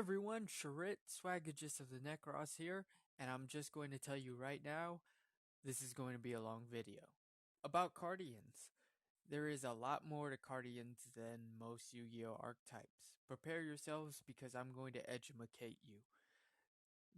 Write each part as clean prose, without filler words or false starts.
everyone, Charit, Swagagist of the Necros here, and I'm just going to tell you right now, this is going to be a long video. About Cardians. There is a lot more to Cardians than most Yu-Gi-Oh! Archetypes. Prepare yourselves because I'm going to educate you.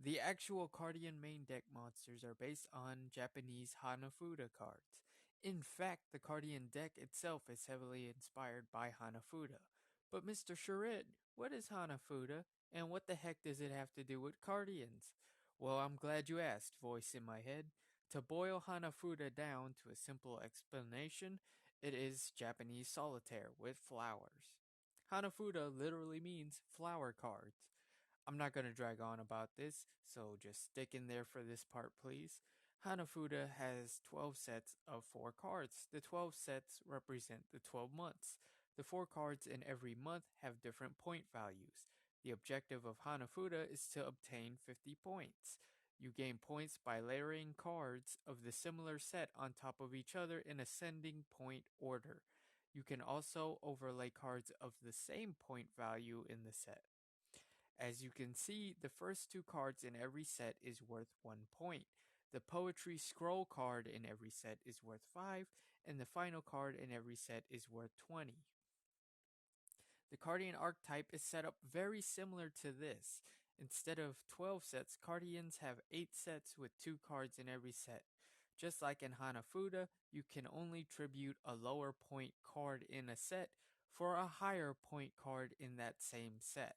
The actual Cardian main deck monsters are based on Japanese Hanafuda cards. In fact, the Cardian deck itself is heavily inspired by Hanafuda. But Mr. Charit, what is Hanafuda, and what the heck does it have to do with Cardians? Well, I'm glad you asked, voice in my head. To boil Hanafuda down to a simple explanation, it is Japanese solitaire with flowers. Hanafuda literally means flower cards. I'm not going to drag on about this, so just stick in there for this part, please. Hanafuda has 12 sets of 4 cards. The 12 sets represent the 12 months. The 4 cards in every month have different point values. The objective of Hanafuda is to obtain 50 points. You gain points by layering cards of the similar set on top of each other in ascending point order. You can also overlay cards of the same point value in the set. As you can see, the first 2 cards in every set is worth 1 point. The Poetry Scroll card in every set is worth 5, and the final card in every set is worth 20. The Cardian archetype is set up very similar to this. Instead of 12 sets, Cardians have 8 sets with 2 cards in every set. Just like in Hanafuda, you can only tribute a lower point card in a set for a higher point card in that same set.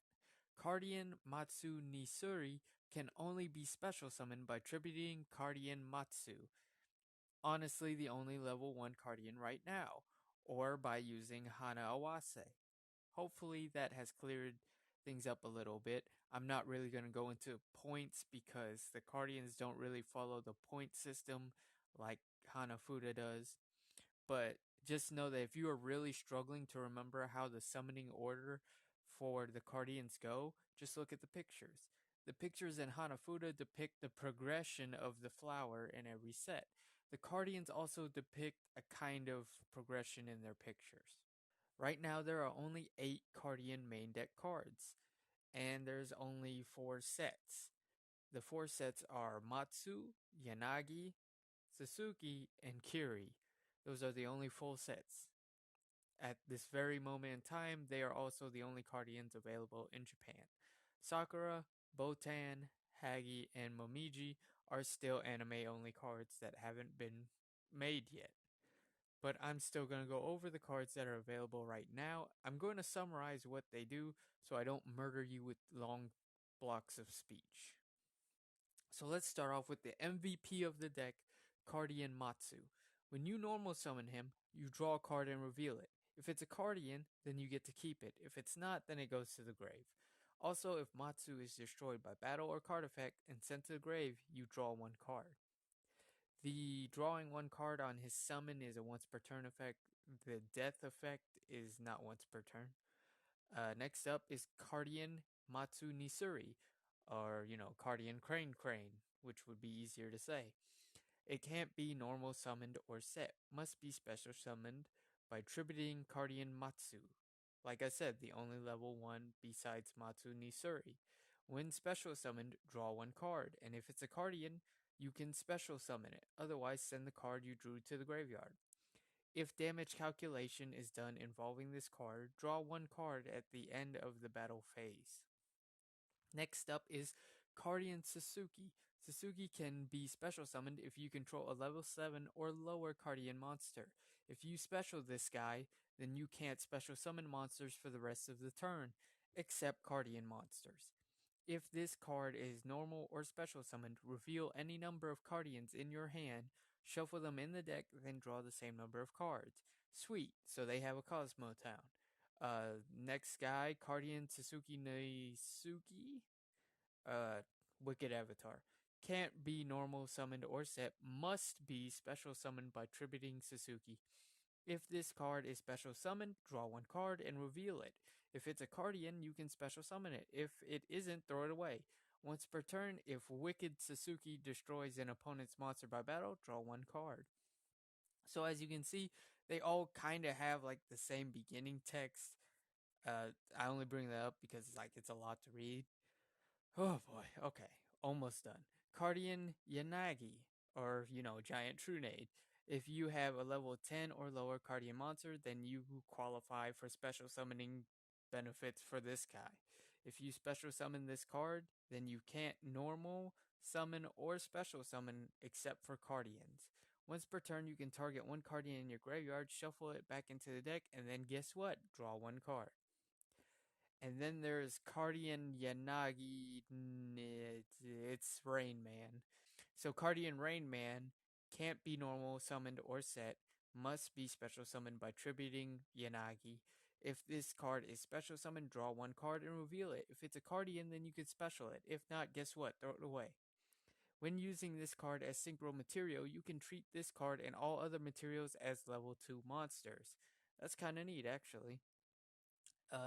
Cardian Matsu Nisuri can only be special summoned by tributing Cardian Matsu, honestly the only level 1 Cardian right now, or by using Hana Awase. Hopefully that has cleared things up a little bit. I'm not really going to go into points because the Cardians don't really follow the point system like Hanafuda does. But just know that if you are really struggling to remember how the summoning order for the Cardians go, just look at the pictures. The pictures in Hanafuda depict the progression of the flower in every set. The Cardians also depict a kind of progression in their pictures. Right now there are only 8 Cardian main deck cards, and there's only 4 sets. The 4 sets are Matsu, Yanagi, Sasuke, and Kiri. Those are the only full sets. At this very moment in time, they are also the only Cardians available in Japan. Sakura, Botan, Hagi, and Momiji are still anime-only cards that haven't been made yet. But I'm still going to go over the cards that are available right now. I'm going to summarize what they do so I don't murder you with long blocks of speech. So let's start off with the MVP of the deck, Cardian Matsu. When you normal summon him, you draw a card and reveal it. If it's a Cardian, then you get to keep it. If it's not, then it goes to the grave. Also, if Matsu is destroyed by battle or card effect and sent to the grave, you draw 1 card. The drawing 1 card on his summon is a once per turn effect. The death effect is not once per turn. Next up is Cardian Matsu Nisuri, or, Cardian Crane Crane, which would be easier to say. It can't be normal summoned or set, must be special summoned by tributing Cardian Matsu. Like I said, the only level 1 besides Matsu Nisuri. When special summoned, draw 1 card, and if it's a Cardian, you can special summon it, otherwise send the card you drew to the graveyard. If damage calculation is done involving this card, draw 1 card at the end of the battle phase. Next up is Cardian Sasuke. Sasuke can be special summoned if you control a level 7 or lower Cardian monster. If you special this guy, then you can't special summon monsters for the rest of the turn, except Cardian monsters. If this card is normal or special summoned, reveal any number of Cardians in your hand, shuffle them in the deck, then draw the same number of cards. Sweet, so they have a Cosmo Town. Next guy, Cardian Sasuke Neisuke. Wicked Avatar. Can't be normal summoned or set, must be special summoned by tributing Sasuke. If this card is special summoned, draw 1 card and reveal it. If it's a Cardian, you can special summon it. If it isn't, throw it away. Once per turn, if Wicked Sasuke destroys an opponent's monster by battle, draw 1 card. So as you can see, they all kind of have like the same beginning text. I only bring that up because it's a lot to read. Oh boy. Okay. Almost done. Cardian Yanagi, or giant Trunade. If you have a level 10 or lower Cardian monster, then you qualify for special summoning benefits for this guy. If you special summon this card, then you can't normal summon or special summon except for Cardians. Once per turn, you can target one Cardian in your graveyard, shuffle it back into the deck, and then guess what? Draw one card. And then there's Cardian Yanagi. It's Rain Man. So Cardian Rain Man can't be normal summoned or set. Must be special summoned by tributing Yanagi. If this card is special summoned, draw one card and reveal it. If it's a Cardian, then you can special it. If not, guess what? Throw it away. When using this card as synchro material, you can treat this card and all other materials as level 2 monsters. That's kinda neat, actually.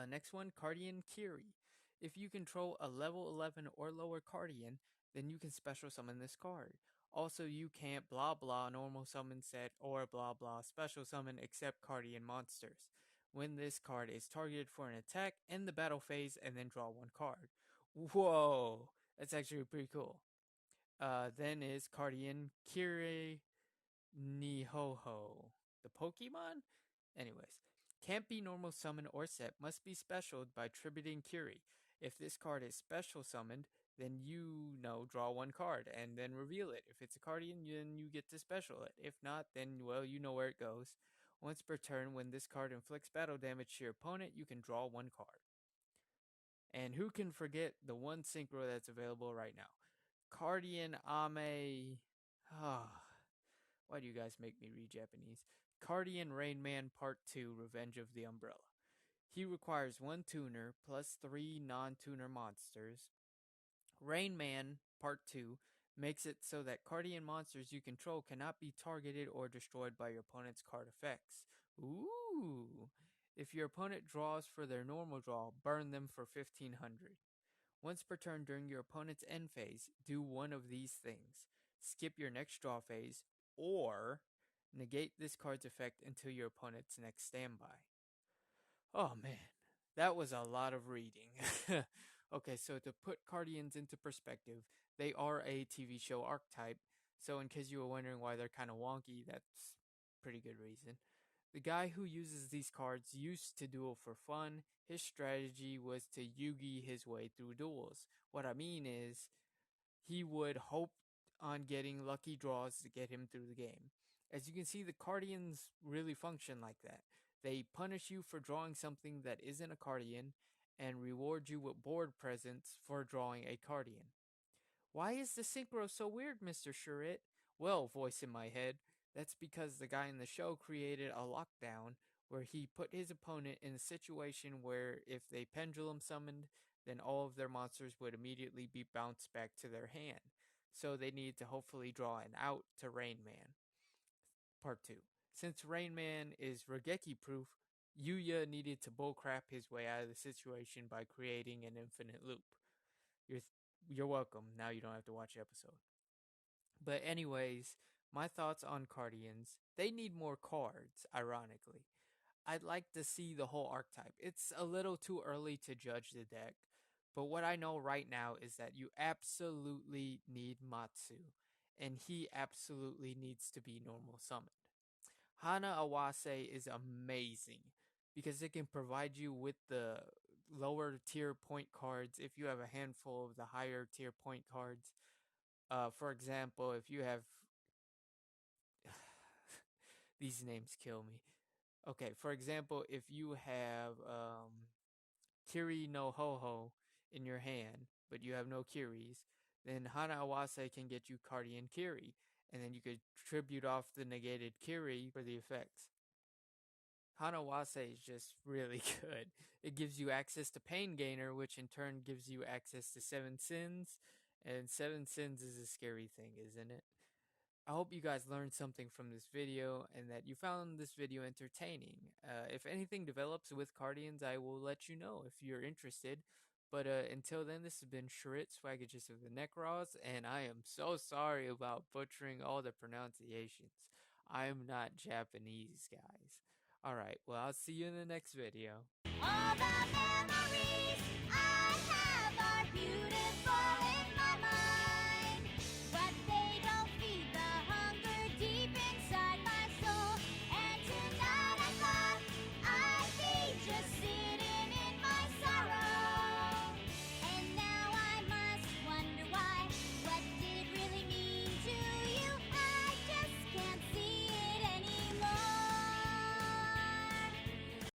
Next one, Cardian Kiri. If you control a level 11 or lower Cardian, then you can special summon this card. Also, you can't blah blah normal summon set or blah blah special summon except Cardian monsters. When this card is targeted for an attack, end the battle phase and then draw one card. Whoa, that's actually pretty cool. Then is Cardian Kiri Nihoho. The Pokemon? Anyways, can't be normal summon or set, must be specialed by tributing Curie. If this card is special summoned, then draw one card and then reveal it. If it's a Cardian, then you get to special it. If not, then, well, you know where it goes. Once per turn, when this card inflicts battle damage to your opponent, you can draw one card. And who can forget the one synchro that's available right now? Cardian Ame. Ah, why do you guys make me read Japanese? Cardian Rain Man Part 2 Revenge of the Umbrella. He requires one tuner plus 3 non tuner monsters. Rain Man Part 2 makes it so that Cardian monsters you control cannot be targeted or destroyed by your opponent's card effects. Ooh! If your opponent draws for their normal draw, burn them for 1500. Once per turn during your opponent's end phase, do one of these things. Skip your next draw phase, or negate this card's effect until your opponent's next standby. Oh man, that was a lot of reading. Okay, so to put Cardians into perspective, they are a TV show archetype, so in case you were wondering why they're kind of wonky, that's pretty good reason. The guy who uses these cards used to duel for fun. His strategy was to Yugi his way through duels. What I mean is, he would hope on getting lucky draws to get him through the game. As you can see, the Cardians really function like that. They punish you for drawing something that isn't a Cardian and reward you with board presents for drawing a Cardian. Why is the synchro so weird, Mr. Shurit? Well, voice in my head, that's because the guy in the show created a lockdown where he put his opponent in a situation where if they pendulum summoned, then all of their monsters would immediately be bounced back to their hand. So they needed to hopefully draw an out to Rain Man. Part 2. Since Rain Man is Regeki proof, Yuya needed to bullcrap his way out of the situation by creating an infinite loop. You're you're welcome. Now you don't have to watch the episode. But anyways, my thoughts on Cardians. They need more cards, ironically. I'd like to see the whole archetype. It's a little too early to judge the deck, but what I know right now is that you absolutely need Matsu, and he absolutely needs to be normal summoned. Hana Awase is amazing because it can provide you with the lower tier point cards if you have a handful of the higher tier point cards. For example, if you have these names kill me. Okay, for example, if you have Kiri no Ho-Ho in your hand, but you have no Kiris, then Hana Awase can get you Cardian Kiri, and then you could tribute off the negated Kiri for the effects. Hanawase is just really good. It gives you access to Pain Gainer, which in turn gives you access to Seven Sins, and Seven Sins is a scary thing, isn't it? I hope you guys learned something from this video and that you found this video entertaining. If anything develops with Cardians, I will let you know if you're interested. But until then, this has been Shrit, Swagages of the Necros, and I am so sorry about butchering all the pronunciations. I'm not Japanese, guys. Alright, well, I'll see you in the next video. All the memories